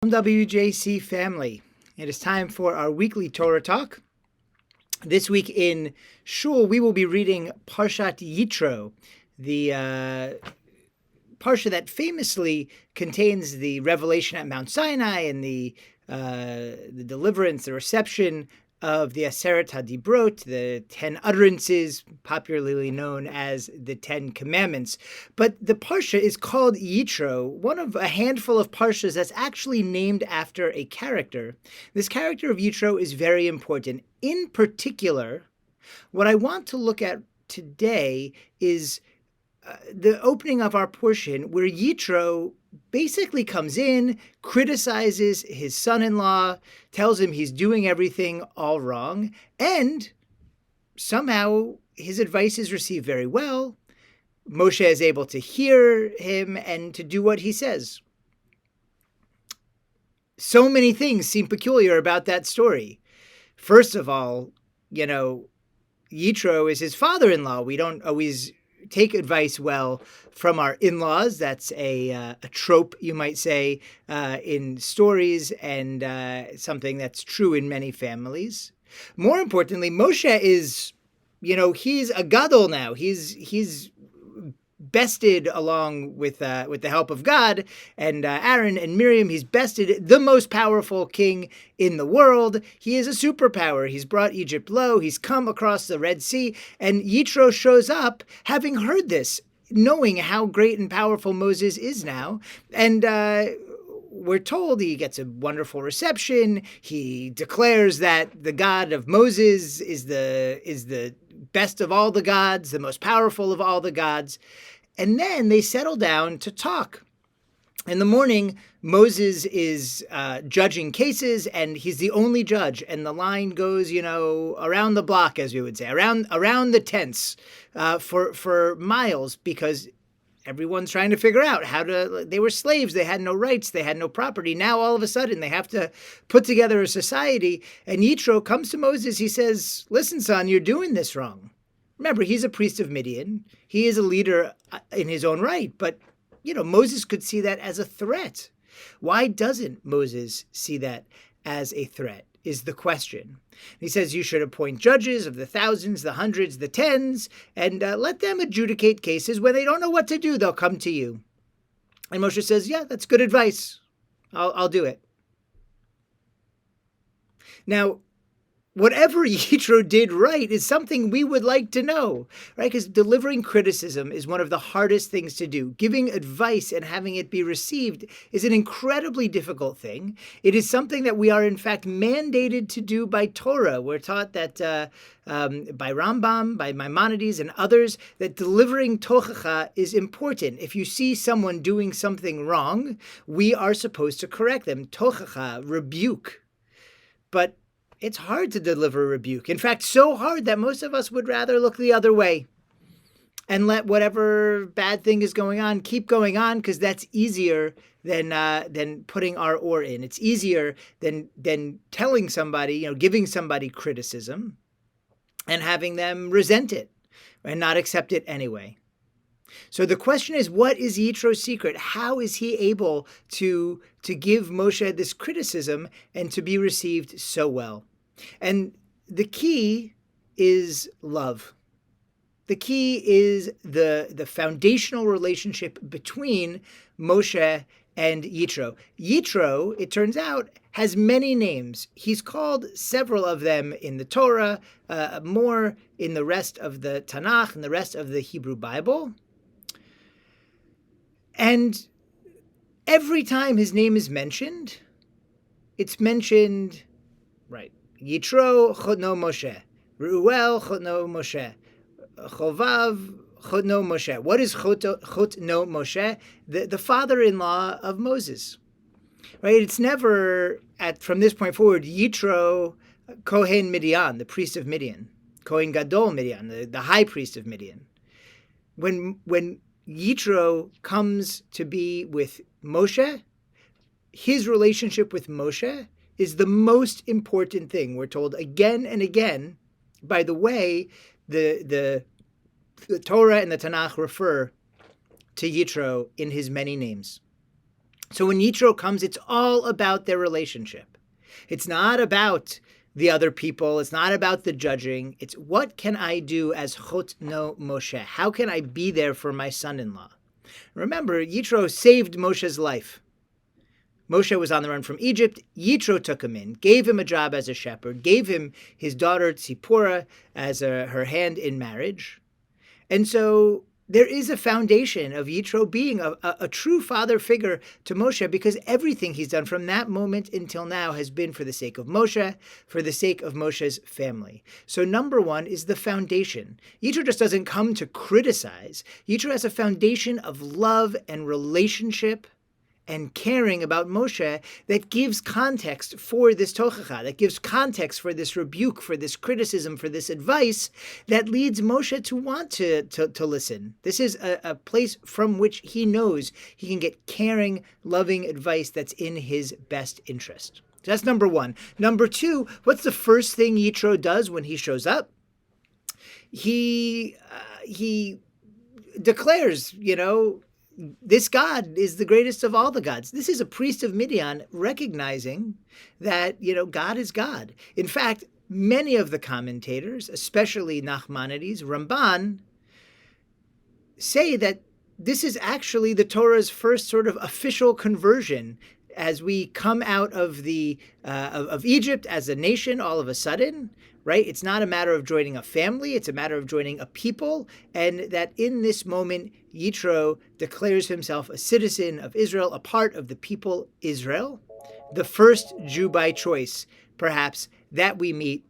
WJC family, it is time for our weekly Torah Talk. This week in Shul, we will be reading Parshat Yitro, the parsha that famously contains the revelation at Mount Sinai and the deliverance, the reception of the Aseret HaDibrot, the 10 utterances, popularly known as the 10 Commandments. But the parsha is called Yitro, one of a handful of parshas that's actually named after a character. This character of Yitro is very important. In particular, what I want to look at today is the opening of our portion where Yitro basically comes in, criticizes his son-in-law, tells him he's doing everything all wrong, and somehow his advice is received very well. Moshe is able to hear him and to do what he says. So many things seem peculiar about that story. First of all, Yitro is his father-in-law. We don't always take advice well from our in-laws. That's a trope, you might say, in stories, and something that's true in many families. More importantly, Moshe is, he's a gadol now. He's bested along with the help of God and Aaron and Miriam. He's bested the most powerful king in the world. He is a superpower. He's brought Egypt low. He's come across the Red Sea. And Yitro shows up having heard this, knowing how great and powerful Moses is now. And we're told he gets a wonderful reception. He declares that the God of Moses is the best of all the gods, the most powerful of all the gods. And then they settle down to talk. In the morning, Moses is judging cases, and he's the only judge. And the line goes, around the block, as we would say, around the tents for miles, because everyone's trying to figure out they were slaves. They had no rights. They had no property. Now, all of a sudden, they have to put together a society. And Yitro comes to Moses. He says, listen, son, you're doing this wrong. Remember, he's a priest of Midian. He is a leader in his own right. But, Moses could see that as a threat. Why doesn't Moses see that as a threat is the question. He says you should appoint judges of the thousands, the hundreds, the tens, and let them adjudicate cases. When they don't know what to do, they'll come to you. And Moshe says, yeah, that's good advice. I'll do it. Now, whatever Yitro did right is something we would like to know, right? Because delivering criticism is one of the hardest things to do. Giving advice and having it be received is an incredibly difficult thing. It is something that we are, in fact, mandated to do by Torah. We're taught that by Rambam, by Maimonides, and others, that delivering tochacha is important. If you see someone doing something wrong, we are supposed to correct them. Tochacha, rebuke. But it's hard to deliver rebuke. In fact, so hard that most of us would rather look the other way and let whatever bad thing is going on keep going on, because that's easier than putting our oar in. It's easier than telling somebody, giving somebody criticism and having them resent it and not accept it anyway. So the question is, what is Yitro's secret? How is he able to give Moshe this criticism and to be received so well? And the key is love. The key is the foundational relationship between Moshe and Yitro. Yitro, it turns out, has many names. He's called several of them in the Torah, more in the rest of the Tanakh and the rest of the Hebrew Bible. And every time his name is mentioned, it's mentioned, right? Yitro chotno Moshe, Reuel chotno Moshe, Chovav chotno Moshe. What is chotno Moshe? The father-in-law of Moses, right? It's never, from this point forward, Yitro Kohen Midian, the priest of Midian, Kohen Gadol Midian, the high priest of Midian. When Yitro comes to be with Moshe, his relationship with Moshe is the most important thing. We're told again and again. By the way, the Torah and the Tanakh refer to Yitro in his many names. So when Yitro comes, it's all about their relationship. It's not about the other people. It's not about the judging. It's what can I do as Chot no Moshe? How can I be there for my son-in-law? Remember, Yitro saved Moshe's life. Moshe was on the run from Egypt. Yitro took him in, gave him a job as a shepherd, gave him his daughter Tzipporah as her hand in marriage. And so there is a foundation of Yitro being a true father figure to Moshe, because everything he's done from that moment until now has been for the sake of Moshe, for the sake of Moshe's family. So number one is the foundation. Yitro just doesn't come to criticize. Yitro has a foundation of love and relationship and caring about Moshe that gives context for this tochacha, that gives context for this rebuke, for this criticism, for this advice that leads Moshe to want to listen. This is a place from which he knows he can get caring, loving advice that's in his best interest. So that's number one. Number two, what's the first thing Yitro does when he shows up? He declares, this God is the greatest of all the gods. This is a priest of Midian recognizing that, God is God. In fact, many of the commentators, especially Nachmanides, Ramban, say that this is actually the Torah's first sort of official conversion as we come out of of Egypt as a nation all of a sudden. Right? It's not a matter of joining a family, it's a matter of joining a people, and that in this moment, Yitro declares himself a citizen of Israel, a part of the people Israel, the first Jew by choice, perhaps, that we meet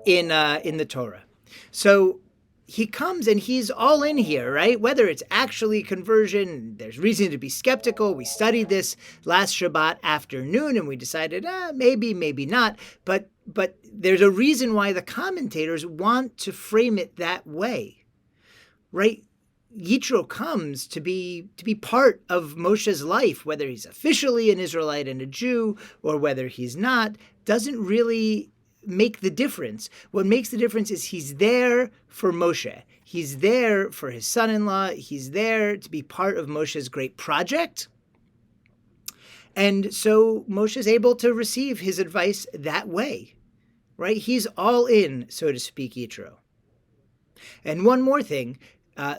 in the Torah. So he comes and he's all in here, right? Whether it's actually conversion, there's reason to be skeptical. We studied this last Shabbat afternoon and we decided, maybe, maybe not. But there's a reason why the commentators want to frame it that way, right? Yitro comes to be part of Moshe's life, whether he's officially an Israelite and a Jew or whether he's not, doesn't really make the difference. What makes the difference is he's there for Moshe. He's there for his son-in-law. He's there to be part of Moshe's great project. And so Moshe is able to receive his advice that way, right? He's all in, so to speak, Yitro. And one more thing,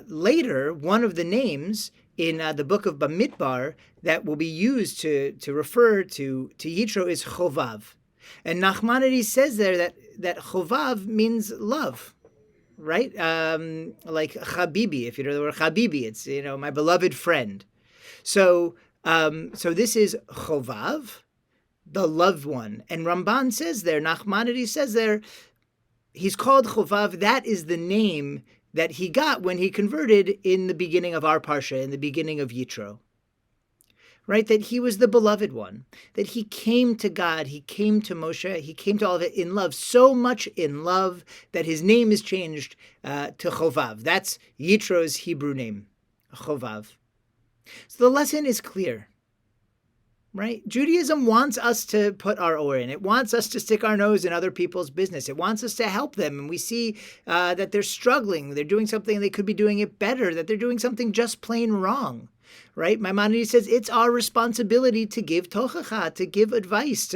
later, one of the names in the book of Bamidbar that will be used to refer to Yitro is Chovav. And Nachmanides says there that Chovav means love, right? Like Chabibi, if you know the word Chabibi, it's, my beloved friend. So this is Chovav, the loved one. And Ramban says there, Nachmanides says there, he's called Chovav. That is the name that he got when he converted in the beginning of our Parsha, in the beginning of Yitro. Right, that he was the beloved one, that he came to God, he came to Moshe, he came to all of it in love, so much in love that his name is changed to Chovav. That's Yitro's Hebrew name, Chovav. So the lesson is clear, right? Judaism wants us to put our oar in. It wants us to stick our nose in other people's business. It wants us to help them. And we see that they're struggling. They're doing something, they could be doing it better, that they're doing something just plain wrong. Right? Maimonides says it's our responsibility to give tochacha, to give advice,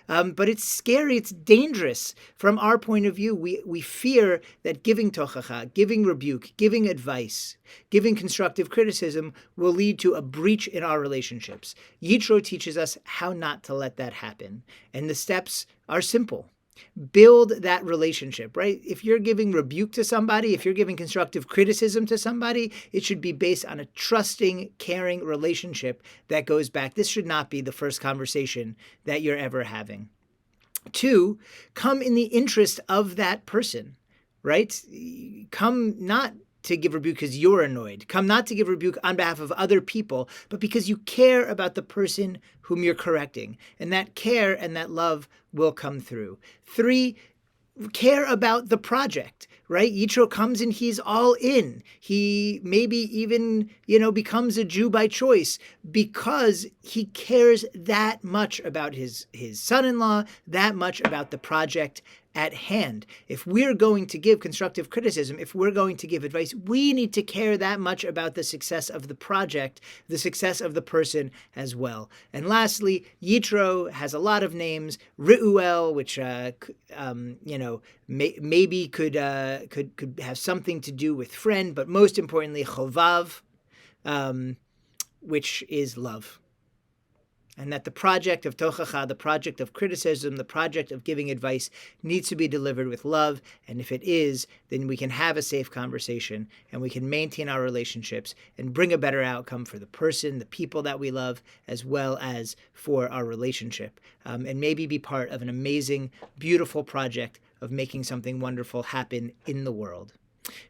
but it's scary, it's dangerous. From our point of view, we fear that giving tochacha, giving rebuke, giving advice, giving constructive criticism will lead to a breach in our relationships. Yitro teaches us how not to let that happen. And the steps are simple. Build that relationship, right? If you're giving rebuke to somebody, if you're giving constructive criticism to somebody, it should be based on a trusting, caring relationship that goes back. This should not be the first conversation that you're ever having. 2, come in the interest of that person, right? Come not to give rebuke because you're annoyed. Come not to give rebuke on behalf of other people, but because you care about the person whom you're correcting. And that care and that love will come through. 3, care about the project, right? Yitro comes and he's all in. He maybe even, becomes a Jew by choice because he cares that much about his son-in-law, that much about the project at hand. If we're going to give constructive criticism, if we're going to give advice, we need to care that much about the success of the project, the success of the person as well. And lastly, Yitro has a lot of names. Reuel, which maybe could have something to do with friend, but most importantly, Chovav, which is love. And that the project of tochacha, the project of criticism, the project of giving advice needs to be delivered with love. And if it is, then we can have a safe conversation and we can maintain our relationships and bring a better outcome for the person, the people that we love, as well as for our relationship. And maybe be part of an amazing, beautiful project of making something wonderful happen in the world.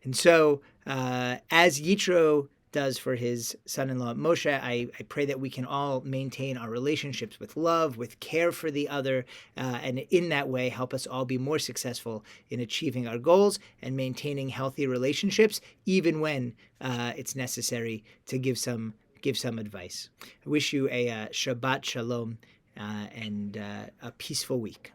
And so, as Yitro does for his son-in-law Moshe, I pray that we can all maintain our relationships with love, with care for the other, and in that way help us all be more successful in achieving our goals and maintaining healthy relationships, even when it's necessary to give some advice. I wish you a Shabbat Shalom and a peaceful week.